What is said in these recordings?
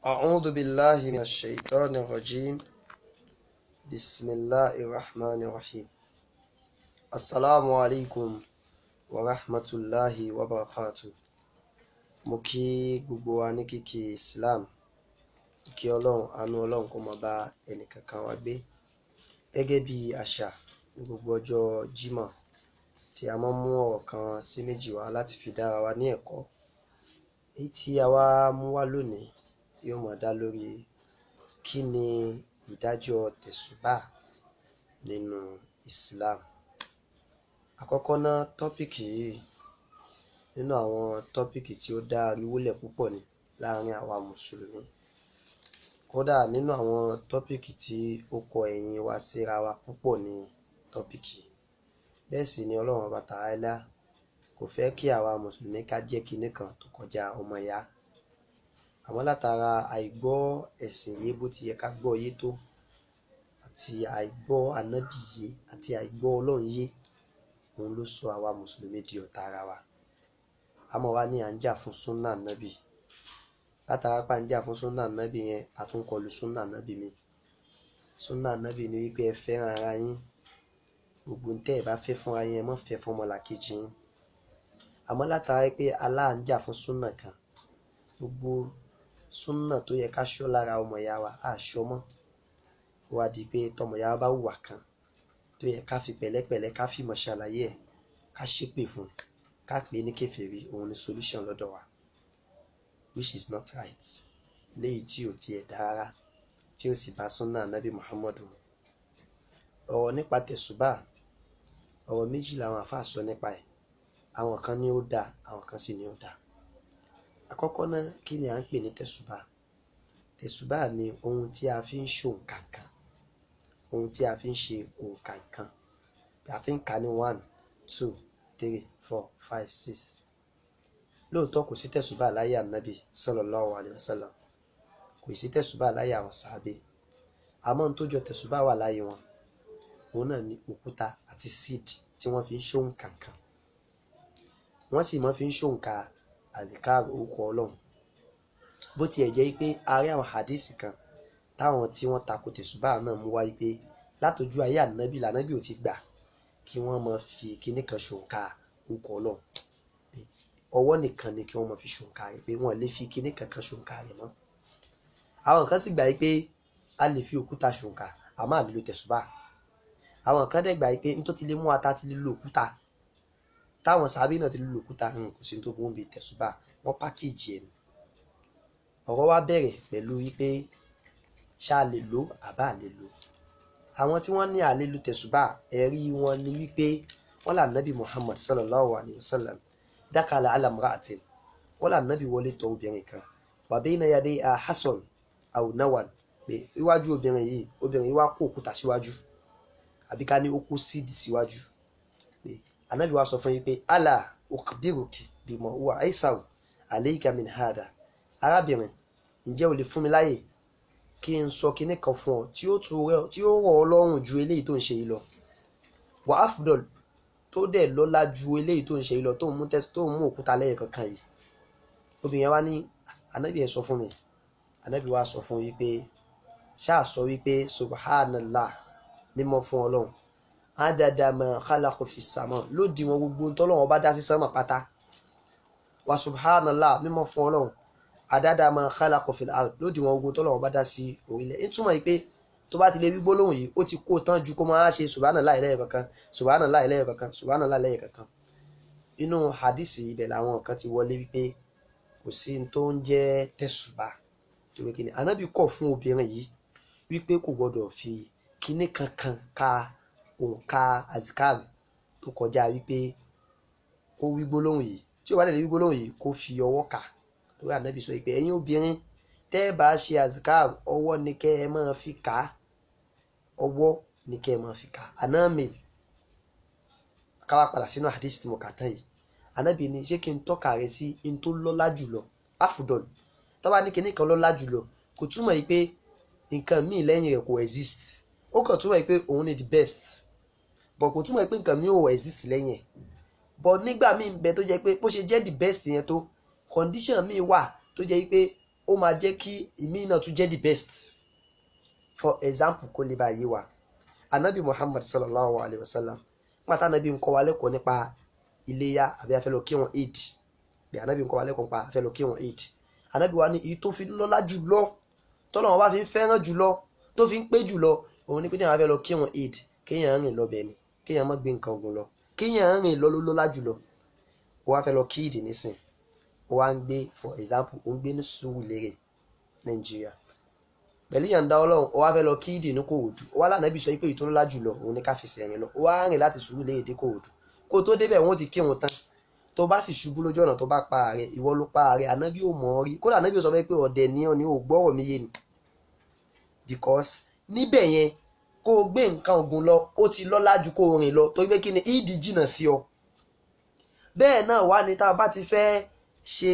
أعوذ بالله من الشيطان الرجيم. بسم الله الرحمن الرحيم. السلام عليكم ورحمة الله وبركاته. Mo kí gbogbo wa ní kíkí Islam. Ìkí Ọlọ́run, àánú Ọlọ́run kó máa bá ẹnìkankan wa gbé. Gẹ́gẹ́ bí àṣà ní gbogbo ọjọ́ Jímọ̀ tí a máa ń mú ọ̀rọ̀ kan sí méjì wá láti fi dára wa ní ẹ̀kọ́. Èyí tí a wá mú wá lónìí yóò máa dá lórí kí ni ìdájọ́ tẹ̀sùbá nínú Islam. Àkọ́kọ́ náà, tọ́pìkì yìí nínú àwọn tọ́pìkì tí ó dá ariwo lẹ̀ púpọ̀ ni láàrin àwa mùsùlùmí. Kódà nínú àwọn tọ́pìkì tí ó kọ ẹ̀yìn wa síra wa púpọ̀ ni tọ́pìkì. Bẹ́ẹ̀ sì ni Ọlọ́run Ọba Ta'ala kò fẹ́ kí àwa mùsùlùmí ká jẹ́ kinní kan tó kọjá ọmọ ìyá. Àmọ́ látara àìgbọ́ ẹ̀sìn yé bó ti yẹ ká gbọ́ yé tó, àti àìgbọ́ ànábì yé àti àìgbọ́ Ọlọ́run yé, òun ló sọ àwa mùsùlùmí di ọ̀tá ara wa. Àmọ́ wa ní à ń jà fún súnà ànábì. Látara pa ń jà fún súnà ànábì yẹn, àtúnkọlù súnà ànábì mi. Súnà ànábì ni wípé ẹ fẹ́ràn ara yín. Gbogbo ntẹ́ ẹ bá fẹ́ fúnra yín, ẹ má fẹ́ fún ọmọlàkejì yín. Àmọ́ látara pé Allah ń jà fún súnà kan, gbogbo súnà tó yẹ ká ṣọ́ lára ọmọ ìyá wa á ṣọ́ mọ́. Ó wá di pé tọmọ ìyá wa bá hùwà kan tó yẹ ká fi pẹ̀lẹ́pẹ̀lẹ́ ká fi mọ̀ ṣàlàyé ẹ̀, ká ṣépè fún, ká pè é ní kèfèrí, òun ni solution lọ́dọ̀ wa, which is not right. Léyìí tí ò tiẹ̀ dá rárá, tí ó sì bá súnà Nabi Muhammadu mu. Ọ̀rọ̀ nípa tẹ̀sùbá, ọ̀rọ̀ méjì làwọn àfáà sọ nípa ẹ̀. Àwọn kan ní ó dáa, àwọn kan sì ní ó dáa. Àkọ́kọ́ náà, kí ni à ń pè ní tẹ̀sùbá? Tẹ̀sùbá ni ohun tí a fi ń ṣe òǹkàǹkàn, ohun tí a fi ń ṣe òǹkàǹkàn. A fi ń kà ní 1, 2, 3, 4, 5, 6. Lóòótọ́ kò sí tẹ̀sùbá láyé ànábì sallallahu alaihi wasallam, kò sí tẹ̀sùbá láyé àwọn sàábé. Àmọ́ ohun tó jọ tẹ̀sùbá wà láyé wọn, òun náà ni òkúta àti seed tí wọ́n fi ń ṣe òǹkàǹkàn. Wọ́n sì máa fi ń ṣe òǹkà àlìkáàr orúkọ Ọlọ́run. Bó tiẹ̀ jẹ́ pé a rí àwọn hadisi kan táwọn tí wọ́n tako tẹ̀sùbá náà mú wáyé pé látọjú ayé ànábì lànábì ò ti gbà kí wọ́n máa fi kinní kan ṣòǹkà orúkọ Ọlọ́run. Ọwọ́ nìkan ni kí wọ́n máa fi ṣòǹkà rẹ̀, pé wọ́n lè fi kinní kankan ṣòǹkà rẹ̀ mọ́. Àwọn kan sì gbà pé a lè fi òkúta ṣòǹkà àmọ́ a lè lo tẹ̀sùbá. Àwọn kan dẹ̀ gbà pé nítorí ti lè mú ata ti lè lo òkúta, táwọn sàábé náà ti lè lo òkúta, kò sí tó burú bí tẹ̀sùbá, wọ́n pákéjì ẹ̀ ni. Ọ̀rọ̀ wa bẹ̀rẹ̀ pẹ̀lú wípé ṣá lè lò àbá lè lò. Àwọn tí wọ́n ní a lè lo tẹ̀sùbá, ẹ̀rí wọn ni wípé wọ́n là Nabi Muhammad sallallahu alaihi wasallam dakala ala imra'atin. Wọ́n là Nabi wọlé tọ̀ obìnrin kan, wa bayna yadayha hasan aw nawan, pé iwájú obìnrin yìí wá kó òkúta síwájú, àbí ká ní ó kó síìdì síwájú. Pé Ànábì wa sọ fún yín pé ala ukhbiruki bima huwa aisaru alayka min hada. Arábìnrin, ǹjẹ́ o lè fún mi láyè kí n sọ kinní kan fún ọ tí ó rọ̀ ọ́ lọ́rùn ju eléyìí tó ń ṣe yìí lọ, wa afdal, tó dẹ̀ lọ́lá ju eléyìí tó ń ṣe yìí lọ, tó ń mú òkúta lẹ́yìn kankan yìí. Obìnrin yẹn wá ní Ànábì ẹ sọ fún mi. Ànábì wa sọ fún wípé ṣáà sọ wípé subhanallah, mímọ́ fún Ọlọ́run, adada ma khalaqa fi sama, lódì wọn gbogbo tọ́lọ́run bá dá sí sánmà pátá. Wa subhanallah, mímọ́ fún Ọlọ́run, adada ma khalaqa fil ard, lódì wọn gbogbo tọ́lọ́run bá dá sí orílẹ̀. Ìtumọ̀ yìí pé tó bá ti lè wí gbólóhùn yìí, ó ti kó tán ju kó máa ṣe subhanallah lẹ́yìn kankan, subhanallah lẹ́yìn kankan, subhanallah lẹ́yìn kankan. Inú hadisi ibẹ̀ làwọn kan ti wọlé wípé kò sí tó ń jẹ́ tẹ̀sùbá. Torí kí ni Ànábì kọ̀ fún obìnrin yìí wípé kò gbọdọ̀ fi kinní kankan ka òǹkà azikari tó kọjá wípé ó wí gbólóhùn yìí. Tí ó bá lè wí gbólóhùn yìí, kó fi ọwọ́ kà. Torí Ànábì sọ wípé ẹ̀yin obìnrin tẹ́ ẹ bá ṣe azikari, ọwọ́ ni kẹ́ ẹ máa fi kà á, ọwọ́ ni kẹ́ ẹ máa fi kà á. Ànábì ká wá padà sínú hadith tí mo kà tán yìí. Ànábì ní ṣé kí n tọ́ka rẹ sí in tó lọ́lá jùlọ, afudol. Tó bá ní kinní kan lọ́lá jùlọ, kò túmọ̀ yìí pé nǹkan míì lẹ́yìn rẹ̀ kò exist. Ó kàn túmọ̀ yìí pé òun ni the best, but kò túmọ̀ yìí pé nǹkan míì ò exist lẹ́yìn ẹ̀. But nígbà míì ń bẹ tó jẹ́ pé bó ṣe jẹ́ the best yẹn tó, condition míì wà tó jẹ́ pé ó máa jẹ́ kí ìmí náà tún jẹ́ the best. For example kó lè bá yé wa anabi Muhammad sallallahu alayhi wa sallam pátá anabi ń kọ́ wa lẹ́kọ̀ọ́ nípa iléyá àbí a fẹ́ lọ kírun Eid bí anabi ń kọ́ wa lẹ́kọ̀ọ́ nípa a fẹ́ lọ kírun Eid anabi wa ní èyí tó fi lọ́lá jùlọ tọ́lọ́run bá fi ń fẹ́ràn jùlọ tó fi ń pé jùlọ òun ni pé tí a fẹ́ lọ kírun Eid kéèyàn rìn lọ bẹ̀ ni kéèyàn má gbé nǹkan ogun lọ kéèyàn rìn lọ ló lọ́lá jùlọ ó wá fẹ́ lọ kí Eid nísìn ó wá ń gbé for example ó ń gbé ní Surulere Nàìjíríà pẹ̀lú ìyànda Ọlọ́run ó wá fẹ́ lọ kí Eid ní Kòròdú ó wá lánàá bí sọ pé èyí tó lọ́lá jùlọ òun ni ká fi sẹ̀rìn lọ ó wá rìn láti Surulere dé Kòròdú kó tó débẹ̀ wọ́n ti kírun tán tó bá sì ṣubú lójú ọ̀nà tó bá pa ààrẹ ìwọ ló pa ààrẹ ànábì ò mọ̀ ọ́ rí kódà ànábì ò sọ pé ọ̀dẹ̀ ni ọ́ ni ò gbọ́rọ̀ mi yé ni because níbẹ̀ yẹn kó o gbé nǹkan ogun lọ ó ti lọ́lá ju kó o rìn lọ torí pé kí ni Eid jìnnà sí ọ bẹ́ẹ̀ náà wá ní tá a bá ti fẹ́ ṣe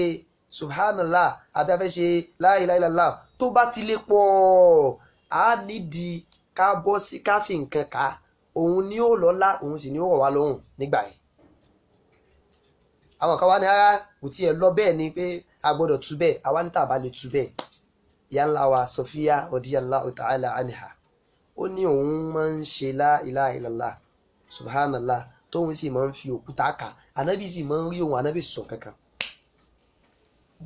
subhanallah àbí a fẹ́ ṣe la ilaha illallah tó bá ti lè pọ̀ á nídìí ká bọ́ sí káfí nǹkan ká òun ni ó lọ́lá òun sì ni ó rọ̀ wá lọ́rùn nígbà yẹn àwọn kan wá ní ara kò tiẹ̀ lọ bẹ́ẹ̀ ni pé a gbọ́dọ̀ tú bẹ́ẹ̀ àwa ní tàbá lè tú bẹ́ẹ̀ ìyá ńlá wa Sofia radiyallahu ta'ala anha ó ní òun máa ń ṣe la ilaha illallah subhanallah tóun sì máa ń fi òkúta kà ànábì sì máa ń rí òun ànábì sọ kankan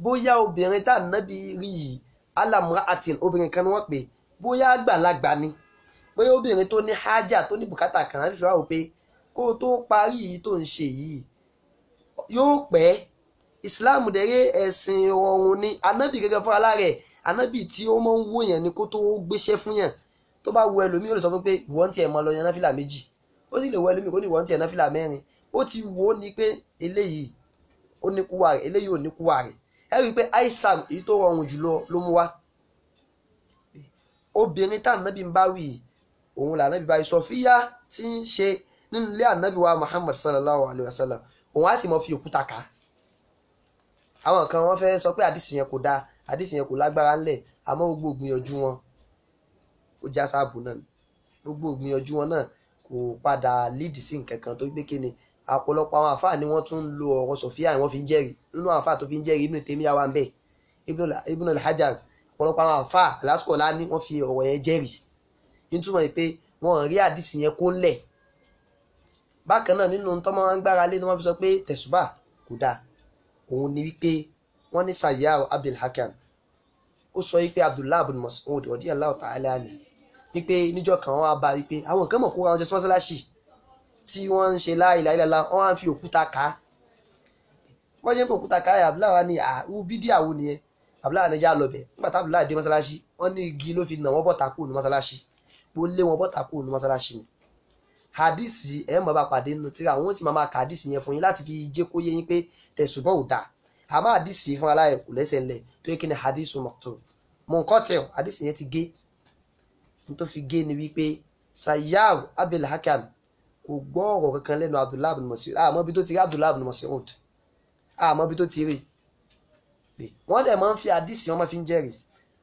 bóyá obìnrin tá ànábì rí yìí alamura atin obìnrin kan ni wọ́n pè bóyá àgbàlagbà ni bóyá obìnrin tó ní hájà tó ní bùkátà kan àbí fìwá wò pé kó o tó parí yìí tó ń ṣe yìí yóò pẹ́ Islam dẹ̀rẹ́ ẹ̀sìn ọ̀run ni ànábì gẹ́gẹ́ fún alárẹ̀ ànábì tí ó máa ń wò yẹn ni kó tó gbéṣẹ́ fún yẹn tó bá wo ẹlòmíì ó lè sọ fún pé ìwọ́n tiẹ̀ máa lọ yan náfìlà méjì ó sì lè wo ẹlòmíì kó ní ìwọ́n tiẹ̀ náfìlà mẹ́rin ó ti wò ó ní pé eléyìí ó ní kúwà rẹ̀ eléyìí ò ní kúwà rẹ̀ ẹ rí i pé aisam èyí tó rọrùn jùlọ ló mú wá obìnrin tá ànábì ń bá wì òun là ànábì báyìí Sọfíyà tí ń ṣe nínú ilé ànábì wa Muhammad sallallahu alayhi wa sallam òun á sì mọ fi òkúta ká àwọn kan wọ́n fẹ́ sọ pé àdìsí yẹn kò dáa àdìsí yẹn kò lágbára ńlẹ̀ àmọ́ gbogbo ìgbìyànjú wọn ó já sáàbù náà gbogbo ìgbìyànjú wọn náà kò padà lídìí sí nǹkan kan tó gbé kíni àpọ̀lọpọ̀ àwọn àfáà ni wọ́n tún ń lo ọ̀rọ̀ Sọfíà wọ́n fi ń jẹ́rìí nínú àwọn àfáà tó fi ń jẹ́rìí Ibn Taymiyyah wà ń bẹ̀ Ibn al-Hajar ọ̀pọ̀lọpọ̀ àwọn àfáà Al-Asqalani wọ́n fi ọ̀rọ̀ yẹn jẹ́rìí nítumọ̀ pé wọ́n rí àdìsí yẹn kó ńlẹ̀ bákan náà nínú tọ́mọ́ wọn gbára lé ni wọ́n fi sọ pé tẹ̀sùbà kò dáa òun ni wípé wọ́n ní Sayyar Abdul Hakam ó sọ wípé Abdullah ibn Mas'ud radiyallahu ta'ala anhu wípé níjọ́ kan wọ́n wá bá wípé àwọn kan mọ̀ kó ra wọn jẹ sí mọ́sálásì tí wọ́n ń ṣe la ilaha illallah wọ́n á fi òkúta ká wọ́n ṣe ń fi òkúta ká Abdullah wa ní àwù bídíà wo nìyẹn Abdullah ní já lọ́bẹ̀ nígbà tá Abdullah dé mọ́sálásì wọ́n ní igi ló fi nà wọ́n bọ́ta kúrò ní mọ́sálásì bó lé wọn bọ́ta kúrò ní mọ́sálásì ni hadisi ẹ mọ̀ bá pàdé nínú tíra wọ́n sì máa ka hadisi yẹn fún yín láti fi jẹ́ kó yé yín pé tẹ̀sùbọ̀ ò dáa àmọ́ hadisi fún aláyẹ̀ kò lẹ́sẹ̀ ńlẹ̀ tó yẹ kí ni hadisi mọ̀tò mọ̀nkọ́tẹ̀ hadisi yẹn ti gé ní tó fi gé ni wípé Sayyar Abdul Hakam kò gbọ́ ọ̀rọ̀ kankan lẹ́nu Abdullah ibn Mas'ud àmọ́ bí tó ti rí Abdullah ibn Mas'ud àmọ́ bí tó ti rí wọ́n dẹ̀ máa ń fi hadisi wọn máa fi ń jẹ́rìí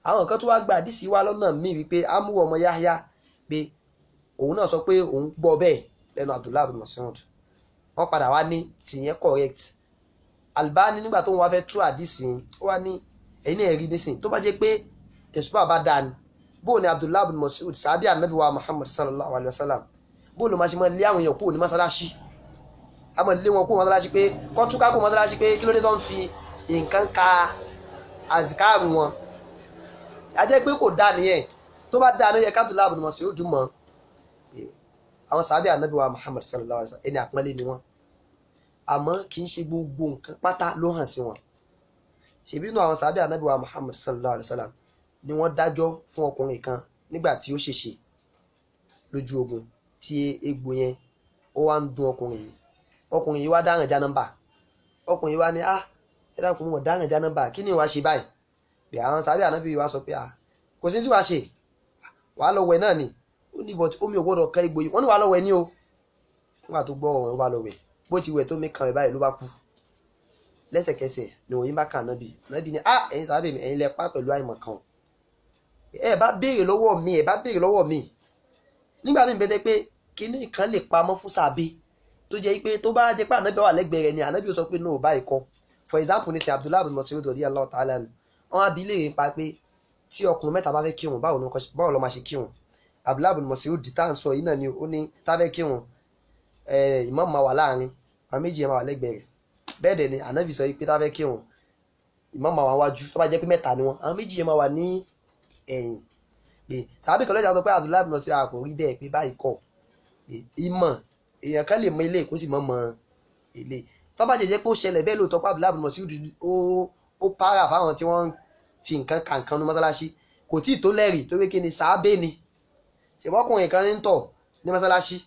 àwọn kan tó wá gba hadisi wá lọ́nà míì wípé amúrò ọmọ Yahya pé òun náà sọ pé òun gbọ́ bẹ́ẹ̀ lẹ́nu Abdullah ibn Mas'ud wọ́n padà wá ní tìyẹn correct Albani nígbà tó ń wá fẹ́ tú àdìsí ó wá ní ẹ̀yin náà rí nísìn tó bá jẹ́ pé tẹ̀sùbà bá dáa ni bóò ni Abdullah ibn Mas'ud sàbí ànábì wa Muhammad sallallahu alayhi wa sallam bóò ló máa ṣe máa lé àwọn èèyàn kúrò ní mọ́sálásí a máa lé wọn kúrò mọ́sálásí pé kọ́túká kúrò mọ́sálásí pé kí ló dé tó ń fi nǹkan ka àzìkáàrù wọn a jẹ́ pé kò dáa nìyẹn tó bá dáa ló yẹ ká Abdullah ibn Mas'ud mọ́ àwọn sàbí ànábì wa Muhammad sallallahu alayhi wa sallam ẹni àpọ́nlé ni wọ́n àmọ́ kì í ṣe gbogbo nǹkan pátá ló hàn sí wọn ṣèbí inú àwọn sàbí ànábì wa Muhammad sallallahu alayhi wa sallam ni wọ́n dájọ́ fún ọkùnrin kan nígbà tí ó ṣèṣe lójú ogun tí egbò yẹn ó wá ń dùn ọkùnrin yìí wá dáràn jánàmbà ọkùnrin yìí wá ní ẹ dákun mọ̀ dáràn jánàmbà kí ni wàá ṣe báyìí bí àwọn sàbí ànábì wa sọ pé kò sí tí wàá ṣe wàá lọ wẹ̀ náà ni ó ní bọ̀t omi ò gbọ́dọ̀ ká egbò yìí wọ́n ní wàá lọ wẹ̀ ní o nígbà tó gbọ́ ọ̀rọ̀ ó bá lọ wẹ̀ bó ti wẹ̀ tó mi kàn rẹ̀ báyìí ló bá kú lẹ́sẹ̀kẹsẹ̀ ni òyìn bá kà nábì ní ẹ̀yin sábẹ́ mi ẹ̀yin lẹ pa pẹ̀lú àìmọ̀ kan ẹ bá béèrè lọ́wọ́ mi nígbà míì bẹ́tẹ̀ pé kíní kan lè pamọ́ fún sàbẹ́ tó jẹ́ pé tó bá jẹ́ pé ànábì wà lẹ́gbẹ̀ẹ́ rẹ̀ ni ànábì ó sọ pé no báyìí kọ́ for example ní sẹ́ Abdullah ibn Mas'ud radiyallahu ta'ala anhu wọ́n á bi léèrè nípa pé tí ọkùnrin mẹ́ta bá fẹ́ kírun báwo ló máa ṣe kírun. Abdullah bin Mas'ud tá à ń sọ yìí náà ni ó ní tá fẹ́ kírun imam máa wà láàrin àwọn méjì yẹn máa wà lẹ́gbẹ̀ẹ́ rẹ̀. Bẹ́ẹ̀ dẹ̀ ni ànábì sọ pé tá fẹ́ kírun imam máa wà wájú tó bá jẹ́ pé mẹ́ta ni wọ́n àwọn méjì yẹn máa wà ní ẹ̀yìn. Pé sàbí kan lọ́jà sọ pé Abdullah bin Mas'ud kò rí bẹ́ẹ̀ pé báyìí kọ́ ìmọ̀ èèyàn kan lè mọ ilé kó sì mọ̀ ilé tó bá jẹ́ pé ó ṣẹlẹ̀ bẹ́ẹ̀ lóòótọ́ pé Abdullah bin Mas'ud ó para fáwọn tí wọ́n fi nǹkan kàǹkan ní mọ́sálásí kò tí ì tó lẹ́rìí tó pé kí ni sàábé ni ṣèbọ́kùnrin kan ń tọ̀ ní mọ́sálásí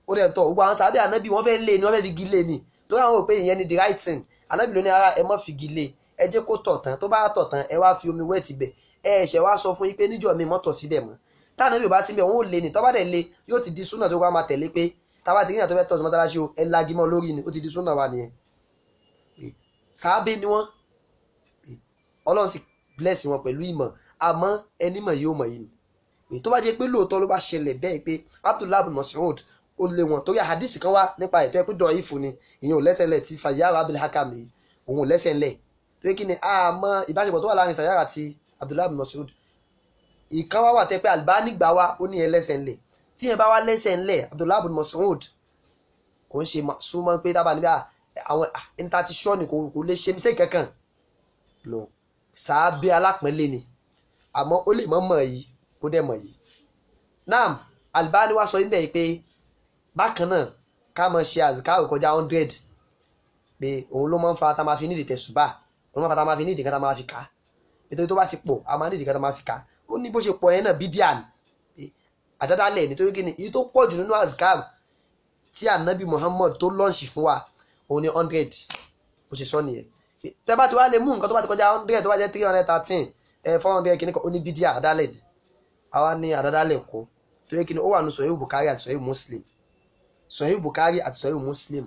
ó dẹ̀ tọ̀ gbogbo àwọn sàábé ànábì wọ́n fẹ́ lé ni wọ́n fẹ́ fi igi lé ni tó ráwọn rò pé ìyẹn ni the right thing ànábì ló ní ara ẹ mọ́ fi igi lé ẹ jẹ́ kó tọ̀ tán tó bá tọ̀ tán ẹ wá fi omi wẹ́ẹ̀tì bẹ̀ ẹ ṣẹ̀ wá sọ fún yín pé níjọ́ mi mọ́tọ̀ síbẹ̀ mọ́ táànábì ò bá síbẹ̀ wọn ò lé ni tó bá dẹ̀ lé yóò ti di súnà tó wá máa tẹ̀lé pé tábà ti ríyàn tó fẹ́ tọ̀ sí mọ́sálásí o ẹ lágímọ́ lórí ni ó ti di súnà wa nìyẹn. Sàábé ni wọ́n Ọlọ́run sì bless wọn pẹ̀lú ìmọ̀ àmọ́ ẹni mọ̀ yóò mọ̀ yìí ni tó bá jẹ́ pé lóòótọ́ ló bá ṣẹlẹ̀ bẹ́ẹ̀ pé Abdullah bin Mas'ud ó lé wọn torí àhádìsì kan wá nípa ètò ẹ̀pẹ́ dọ̀ ìfù ni ìyẹn ò lẹ́sẹ̀ lẹ̀ tí Sayyara Abil Hakam yìí òun ò lẹ́sẹ̀ lẹ̀ torí kí ni àmọ́ ìbáṣepọ̀ tó wà láàrin Sayyara àti Abdullah bin Mas'ud ìkan wá wà tẹ́ pé Albani gbà wá ó ní ẹ lẹ́sẹ̀ ńlẹ̀ tí yẹn bá wá lẹ́sẹ̀ ńlẹ̀ Abdullah bin Mas'ud kò ń ṣe súnmọ́ pé tábà níbi àwọn intatiṣọ́ ni kò lè ṣe mistake kankan no sàábé alápọ̀nlé ni àmọ́ ó lè mọ̀ yìí kó dẹ̀ mọ̀ yìí. Naam Albani wá sọ níbẹ̀ yìí pé bákan náà ká mọ̀ ṣe àzìkáwò kọjá 100 pé òun ló máa ń fa tá máa fi nídìí tẹ̀sùbà òun máa fa tá máa fi nídìí kan tá máa fi kà á nítorí tó bá ti pọ̀ a máa nídìí kan tá máa fi kà á ó ní bó ṣe pọ̀ yẹn náà bídíà ni àdádálẹ̀ nítorí kí ni èyí tó pọ̀ jù nínú àzìkáwò tí ànábì Muhammad tó lọ́ọ̀ṣì fún wa òun ni 100 bó ṣe sọ nìyẹn tẹ́ bá ti wá lè mú nǹkan tó bá ti kọjá 100 tó bá jẹ́ 313 400 kìíní kan ó ní bídíà àdádálẹ̀ ni àwa ní àdádálẹ̀ kọ́ tó yẹ kí ni ó wà ní Sahih Bukhari àti Sahih Muslim Sahih Bukhari àti Sahih Muslim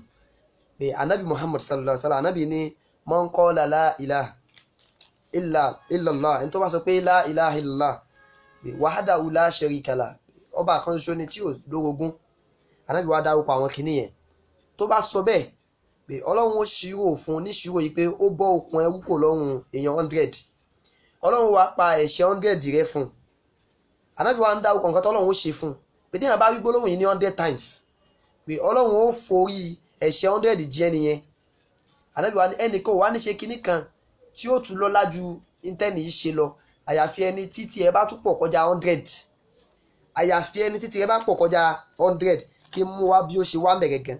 pé anabi Muhammad sallallahu alaihi wasallam anabi ní man qala la ilaha illallah ẹni tó bá sọ pé la ilaha illallah wahdahu la sharika lah ọba kan ṣoṣo ni tí ò lórogún anabi wá dárúkọ àwọn kìíní yẹn tó bá sọ bẹ́ẹ̀ pé ọlọ́run ó ṣírò fún níṣírò yìí pé ó bọ́ okùn ẹrú kò lọ́rùn èèyàn 100 ọlọ́run wá pa ẹ̀ṣẹ̀ 100 rẹ fún anábì wa ń dárúkọ nǹkan tọ́lọ́run ó ṣe fún pé tí èèyàn bá rí gbólóhùn yìí ní 100 times pé ọlọ́run ó forí ẹ̀ṣẹ̀ 100 jẹ́ nìyẹn anábì wa ní ẹnìkan wà ní ṣe kinní kan tí ó tún lọ́lá ju intanet yìí ṣe lọ àyàfi ẹni títí ẹ bá tún pọ̀ kọjá 100 àyàfi ẹni títí ẹ bá pọ̀ kọjá 100 kí mú wá bí ó ṣe wá mẹ́rẹ̀ gan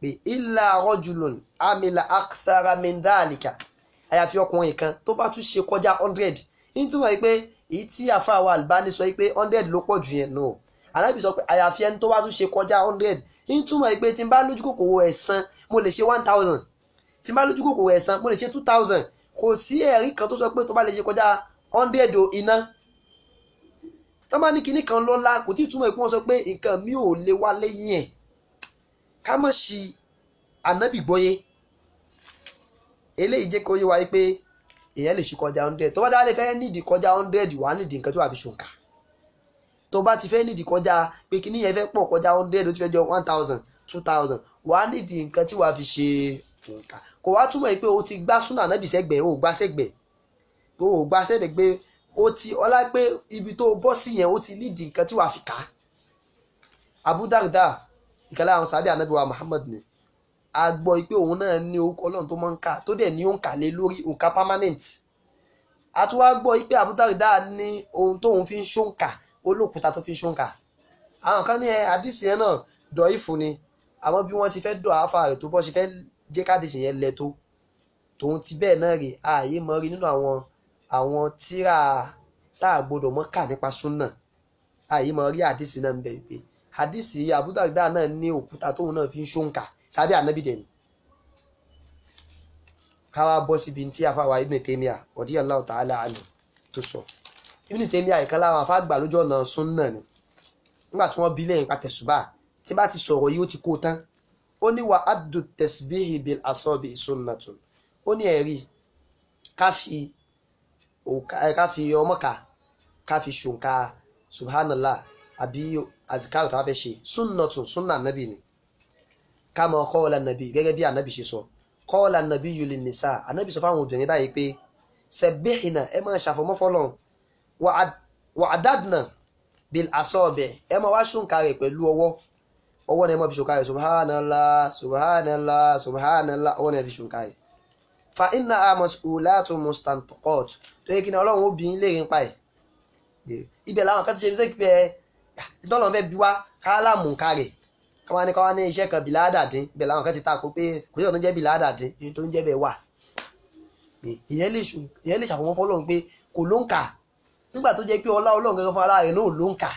pé illa rajulun amila akthara min dhalika àyàfi ọkùnrin kan tó bá tún ṣe kọjá 100 ní túmọ̀ yìí pé èyí tí àfa wa Albani sọ yìí pé 100 ló pọ̀ jù yẹn no Ànábì sọ pé àyàfi ẹni tó bá tún ṣe kọjá 100 ní túmọ̀ yìí pé tí n bá lójú kòkòrò ẹ̀san mo lè ṣe 1000 tí n bá lójú kòkòrò ẹ̀san mo lè ṣe 2000 kò sí ẹ̀rí kan tó sọ pé tó bá lè ṣe kọjá 100 o iná tó bá ní kinní kan lọ́lá kò tí ì túmọ̀ yìí pé wọ́n sọ pé nǹkan mi ò lè wá lẹ́yìn ẹ̀ ká mọ̀ sí Ànábì gbọ́yé eléyìí jẹ́ kó yé wa pé èèyàn lè ṣe kọjá 100 tó bá dáa lè fẹ́ nídìí kọjá 100 wà nídìí nǹkan tó wà fi ṣòǹkà tó bá ti fẹ́ nídìí kọjá pé kíní yẹn fẹ́ pọ̀ kọjá 100 ó ti fẹ́ jọ 1000 2000 wà nídìí nǹkan tí wà fi ṣe òǹkà kò wá túmọ̀ pé o ti gbá súnà Ànábì sẹ́gbẹ̀ẹ́ o gbá sẹ́gbẹ̀ẹ́ o gbá sẹ́gbẹ̀ẹ́ pé o ti ọlá pé ibi tó bọ́ sí yẹn o ti nídìí nǹkan tí wà fi kà á. Abu Darda ìkàlẹ̀ àwọn sàbẹ̀ Ànábì wa Muhammad ni a gbọ́ pé òun náà ní orúkọ Ọlọ́run tó máa ń kà tó dẹ̀ ní òǹkà lé lórí òǹkà permanent a tún wá gbọ́ pé Abu Darda ní ohun tóun fi ń ṣóǹkà olókùúta tó fi ń ṣóǹkà àwọn kan ní àdìsí yẹn náà dọ̀ ìfún ni àmọ́ bí wọ́n ti fẹ́ dọ̀ àáfà rẹ̀ tó bọ́ ṣe fẹ́ jẹ́ kádìsí yẹn lẹ tó tòun ti bẹ́ẹ̀ náà rè ààyè mọ́ rí nínú àwọn tíra tá a gbọdọ̀ mọ́ kà nípa súnà ààyè mọ́ rí àdìsí náà ń bẹ̀ pé àdìsí Abu Darda náà ní òkúta tóun náà fi ń ṣóǹkà sábẹ́ Ànábì dẹ̀ ni káwá bọ́ síbi tí àfàwà Ibn Taymiyyah radiyallahu ta'ala anhu tó sọ Ibn Taymiyyah ìkan láwọn afágbà lójú ọ̀nà súnnà ni nígbà tí wọ́n bí lẹ́yìn pa tẹ̀sùbà tí bá ti sọ̀rọ̀ yìí ó ti kó tán ó ní wa addu tasbihi bil asabi sunnatun ó ní ẹ̀rí ká fi ọmọka ká fi ṣòǹkà subhanallah àbí azikar tó wá fẹ́ ṣe sunnatun sunna Ànábì ni kama qala Ànábì gẹ́gẹ́ bí Ànábì ṣe sọ qala Ànábì lin nisa Ànábì sọ fáwọn obìnrin báyìí pé sabbihna ẹ máa ṣàfọ̀mọ́ fọ́lọ́run wa adadna bil asabi ẹ máa wá ṣùnkà rẹ̀ pẹ̀lú ọwọ́ ni ẹ máa fi ṣùnkà rẹ̀ subhanallah subhanallah subhanallah ọwọ́ ni ẹ fi ṣùnkà rẹ̀ fa inna mas'ulatun mustantaqat tó yẹ kí ni Ọlọ́run ó bi yín léèrè nípa ẹ̀ ibẹ̀ làwọn kan ti ṣe fi ṣe pé ìtọ́lọ́run fẹ́ bí wá kálámù kárẹ̀ káwá ní iṣẹ́ kan bìláàdàdín ibẹ̀ làwọn kan ti takò pé kò sí ọ̀nà jẹ́ bìláàdàdín èyí tó ń jẹ́ bẹ́ẹ̀ wà ìyẹn lè ṣàfọmọ́ fọ́lọ́run pé kò ló ń kà nígbà tó jẹ́ pé ọlá Ọlọ́run gangan fún ara rẹ̀ náà ló ń kà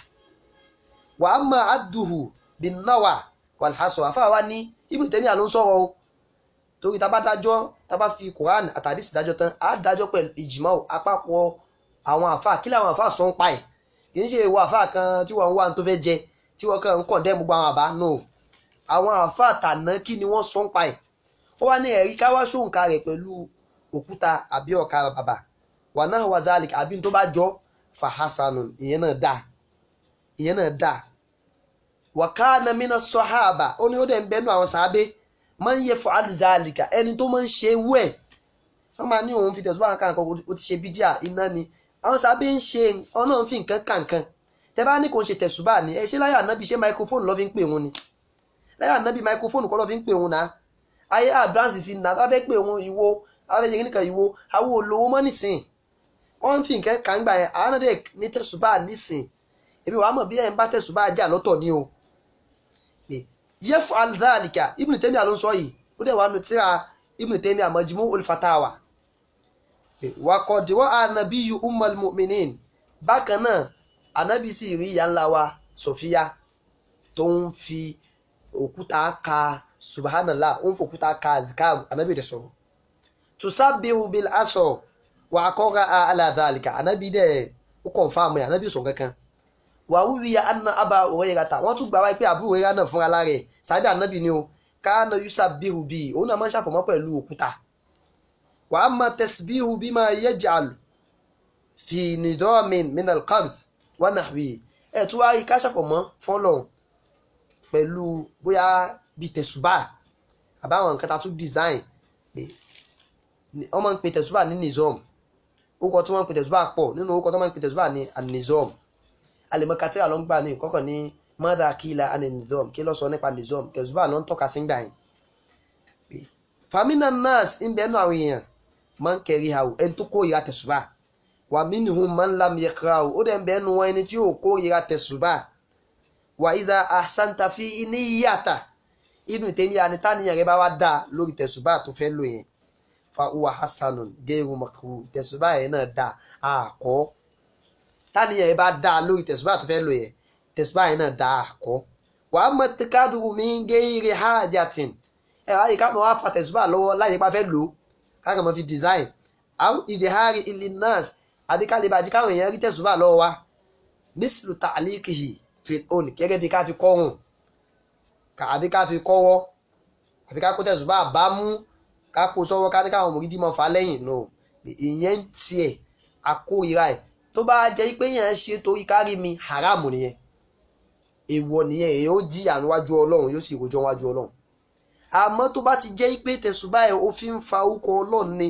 wa amma adduhu bin nawa wal hasr àfáà wá ní Ibn Taymiyyah ló ń sọ̀rọ̀ o torí tá bá fi Quran àtàdísì dájọ́ tán á dájọ́ pẹ̀lú ìjìmá àpapọ̀ àwọn àfáà kí làwọn àfáà sọ ń pa ẹ̀ kì í ṣe ìwọ àfáà kan tí wọ́n ń wá tó fẹ́ jẹ tí wọ́n kàn ń kọ̀ndẹ́mù gbogbo àwọn àbá no àwọn àfáà tàná kí ni wọ́n sọ ń pa ẹ̀ ó wá ní ẹ̀rí ká wá ṣòǹkà rẹ̀ pẹ̀lú òkúta àbí ọ̀ka bàbà wà náà wà zalik àbí tó bá jọ fahasanun ìyẹn náà dà wa kana mina sahaba ó ní ó dẹ̀ ń bẹnu àwọn sàábé máa ń yẹ fún aluzalika ẹni tó máa ń ṣe wẹ̀ wọ́n máa ní òun fi tẹ̀sùbá kankan ó ti ṣe bídíà iná ni àwọn sàábé ń ṣe ọ̀nà ń fi nǹkan kankan tẹ bá ní kò ń ṣe tẹ̀sùbá ni ẹ ṣe láyà ànábì ṣe microphone lọ́ fi ń pè wọn ni láyà ànábì microphone kọ́ lọ́ fi ń pè wọn náà ayé advance sí náà tá fẹ́ pè wọn ìwo afẹ́ ṣe kíníkan ìwo àwọn olówó mọ́ nísìn wọ́n ń fi nǹkan kan gbà yẹn àwọn náà dẹ̀ ní tẹ̀sùbá nísìn èmi wàá mọ̀ bí ẹ̀ ń bá tẹ̀sùbá jà lọ́tọ̀ ni o yaf'al dhalika Ibn Taymiyyah ló ń sọ yìí ó dẹ̀ wà nù tíra Ibn Taymiyyah Majmu'ul Fatawa wa qad ra'a nabiyyu ummul mu'minin bákan náà ànábì sì rí ìyá ńlá wa Sofia tó ń fi òkúta ka subhanallah ó ń fòkúta ka azikaru ànábì dẹ̀ sọ̀rọ̀ tusabbihu bil asr wa qara'a ala dhalika ànábì dẹ̀ ó confirm ẹ̀ ànábì sọ kankan wàhúwìyà anna Aba Hurairata wọ́n tún gbà wáyé pé Abu Hurairah náà fúnra lára ẹ̀ sábẹ́ ànábì ni o kana yusabbihu bi òun náà máa ń ṣàfọ̀mọ́ pẹ̀lú òkúta wa amma tasbihu bima yaj'al fi nidamin min al-qard wa nahwi ẹ̀ tún wáyé ká ṣàfọ̀mọ́ fọ́lọ̀ pẹ̀lú bóyá bíi tẹ̀sùbà àbáwọn nǹkan tá tún design pé wọ́n máa ń pe tẹ̀sùbà ní nizam orúkọ tí wọ́n ń pe tẹ̀sùbà pọ̀ nínú orúkọ tí wọ́n máa ń pe tẹ̀sùbà ní an-nizam alimọkatira ló ń gbà mí kọ́kọ́ ní mọ́dà kíla àni nizam kí ló sọ nípa nizam tẹ̀sùbà ló ń tọ́ka sí gbà yín famina nas ń bẹ nù àwọn èèyàn máa ń kẹrí ha ẹni tó kórìíra tẹ̀sùbà wà minhum man lam yakrahu ó dẹ̀ ń bẹ nù wọn ẹni tí ò kórìíra tẹ̀sùbà wà idha ahsanta fi niyyata Ibn Taymiyyah ni táníyàn rẹ bá wá dá lórí tẹ̀sùbà tó fẹ́ lò yẹn fa huwa hasanun gairu makruh tẹ̀sùbà yẹn náà dá àkọ́ táníyàn yẹn bá dá lórí tẹ̀sùbà tó fẹ́ lò yẹn tẹ̀sùbà yẹn náà dá àkọ́ wà á mọ̀ tẹ́kádùrú mi ń gé ire hajatin ẹ̀ wáyé ká mọ̀ wá fa tẹ̀sùbà lọ́wọ́ láyé pa fẹ́ lò ó ká mọ̀ fi design àwọn ìdíhárì illinas àbí ká lè bàjí káwọn èèyàn rí tẹ̀sùbà lọ́wọ́ wa mislu ta'liqihi fil on gẹ́gẹ́ bí ká fi kọ́rùn àbí ká fi kọ́wọ́ àbí ká kó tẹ̀sùbà bá mú ká kó sọ́wọ́ ká ní káwọn mòrídìí mọ̀ fà lẹ́yìn no ìyẹn tiẹ̀ àkórira ẹ̀ tó bá jẹ́ pé yẹn ṣe torí kárí mi haramu nìyẹn èèwọ̀ nìyẹn èèyàn ó jìyà níwájú Ọlọ́run yóò sì rojọ́ níwájú Ọlọ́run àmọ́ tó bá ti jẹ́ pé tẹ̀sùbá ẹ̀ ó fi ń fa orúkọ Ọlọ́run ni